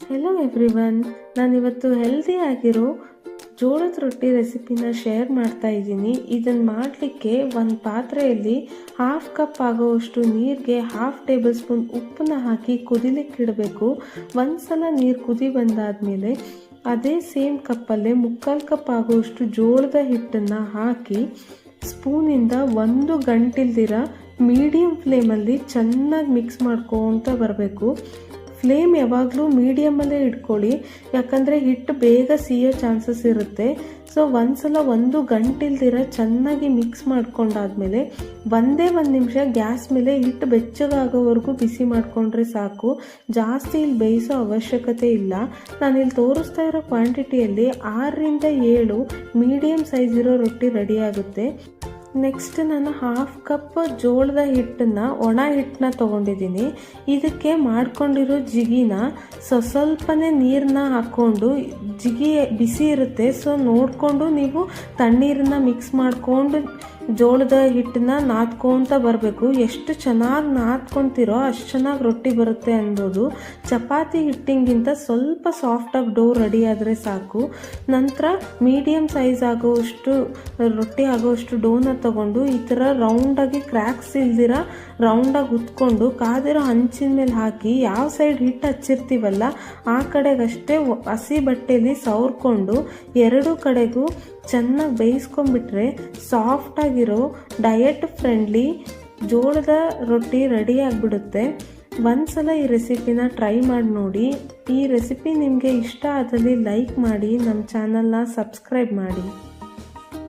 Hello everyone, ನಾನಿವತ್ತು healthy ಆಗಿರೋ ಜೋಳದ ರೊಟ್ಟಿ ರೆಸಿಪಿನ ಶೇರ್ ಮಾಡ್ತಾ ಇದ್ದೀನಿ. ಇದನ್ನು ಮಾಡಲಿಕ್ಕೆ ಒಂದು ಪಾತ್ರೆಯಲ್ಲಿ 1/2 ಕಪ್ ಆಗೋವಷ್ಟು ನೀರಿಗೆ 1/2 ಟೇಬಲ್ ಸ್ಪೂನ್ ಉಪ್ಪನ್ನ ಹಾಕಿ ಕುದಿಲಿಕ್ಕೆ ಇಡಬೇಕು. ಒಂದು ಸಲ ನೀರು ಕುದಿ ಬಂದಾದಮೇಲೆ ಅದೇ ಸೇಮ್ ಕಪ್ಪಲ್ಲೇ 3/4 ಕಪ್ ಆಗೋವಷ್ಟು ಜೋಳದ ಹಿಟ್ಟನ್ನು ಹಾಕಿ ಸ್ಪೂನಿಂದ 1 ಗಂಟಿಲ್ದಿರ ಮೀಡಿಯಮ್ ಫ್ಲೇಮಲ್ಲಿ ಚೆನ್ನಾಗಿ ಮಿಕ್ಸ್ ಮಾಡ್ಕೊತ ಬರಬೇಕು. ಫ್ಲೇಮ್ ಯಾವಾಗಲೂ ಮೀಡಿಯಮಲ್ಲೇ ಇಟ್ಕೊಳ್ಳಿ, ಯಾಕಂದರೆ ಹಿಟ್ಟು ಬೇಗ ಸಿಯೋ ಚಾನ್ಸಸ್ ಇರುತ್ತೆ. ಸೊ ಒಂದ್ಸಲ 1 ಗಂಟಿಲ್ದಿರ ಚೆನ್ನಾಗಿ ಮಿಕ್ಸ್ ಮಾಡ್ಕೊಂಡಾದ್ಮೇಲೆ 1 ನಿಮಿಷ ಗ್ಯಾಸ್ ಮೇಲೆ ಹಿಟ್ಟು ಬೆಚ್ಚಗಾಗೋವರೆಗೂ ಬಿಸಿ ಮಾಡಿಕೊಂಡ್ರೆ ಸಾಕು. ಜಾಸ್ತಿ ಇಲ್ಲಿ ಬೇಯಿಸೋ ಅವಶ್ಯಕತೆ ಇಲ್ಲ. ನಾನಿಲ್ಲಿ ತೋರಿಸ್ತಾ ಇರೋ ಕ್ವಾಂಟಿಟಿಯಲ್ಲಿ 6ರಿಂದ 7 ಮೀಡಿಯಮ್ ಸೈಜ್ ಇರೋ ರೊಟ್ಟಿ ರೆಡಿ ಆಗುತ್ತೆ. ನೆಕ್ಸ್ಟ್ ನಾನು 1/2 ಕಪ್ ಜೋಳದ ಹಿಟ್ಟನ್ನು ಒಣ ಹಿಟ್ಟನ್ನ ತೊಗೊಂಡಿದ್ದೀನಿ. ಇದಕ್ಕೆ ಮಾಡ್ಕೊಂಡಿರೋ ಜಿಗಿನ ಸ್ವಲ್ಪನೇ ನೀರನ್ನ ಹಾಕ್ಕೊಂಡು, ಜಿಗಿ ಬಿಸಿ ಇರುತ್ತೆ, ಸೊ ನೋಡಿಕೊಂಡು ನೀವು ತಣ್ಣೀರನ್ನ ಮಿಕ್ಸ್ ಮಾಡಿಕೊಂಡು ಜೋಳದ ಹಿಟ್ಟನ್ನ ನಾದ್ಕೊತ ಬರಬೇಕು. ಎಷ್ಟು ಚೆನ್ನಾಗಿ ನಾದ್ಕೊತಿರೋ ಅಷ್ಟು ಚೆನ್ನಾಗಿ ರೊಟ್ಟಿ ಬರುತ್ತೆ ಅನ್ಬೋದು. ಚಪಾತಿ ಹಿಟ್ಟಿಗಿಂತ ಸ್ವಲ್ಪ ಸಾಫ್ಟಾಗಿ ಡೋ ರೆಡಿ ಆದರೆ ಸಾಕು. ನಂತರ ಮೀಡಿಯಮ್ ಸೈಜ್ ಆಗೋವಷ್ಟು ರೊಟ್ಟಿ ಆಗೋವಷ್ಟು ಡೋನ ತಗೊಂಡು ಈ ಥರ ರೌಂಡಾಗಿ ಕ್ರ್ಯಾಕ್ಸ್ ಇಲ್ದಿರ ರೌಂಡಾಗಿ ಉತ್ಕೊಂಡು ಕಾದಿರೋ ಹಂಚಿನ ಮೇಲೆ ಹಾಕಿ ಯಾವ ಸೈಡ್ ಹಿಟ್ಟು ಹಚ್ಚಿರ್ತೀವಲ್ಲ ಆ ಕಡೆಗಷ್ಟೇ ಹಸಿ ಬಟ್ಟೆಯಲ್ಲಿ ಸವರ್ಕೊಂಡು 2 ಕಡೆಗೂ ಚೆನ್ನಾಗಿ ಬೇಯಿಸ್ಕೊಂಡ್ಬಿಟ್ರೆ ಸಾಫ್ಟಾಗಿರೋ ಡಯಟ್ ಫ್ರೆಂಡ್ಲಿ ಜೋಳದ ರೊಟ್ಟಿ ರೆಡಿ ಆಗಿಬಿಡುತ್ತೆ. ಒಂದ್ಸಲ ಈ ರೆಸಿಪಿನ ಟ್ರೈ ಮಾಡಿ ನೋಡಿ. ಈ ರೆಸಿಪಿ ನಿಮಗೆ ಇಷ್ಟ ಆದಲ್ಲಿ ಲೈಕ್ ಮಾಡಿ, ನಮ್ಮ ಚಾನಲ್ನ ಸಬ್ಸ್ಕ್ರೈಬ್ ಮಾಡಿ.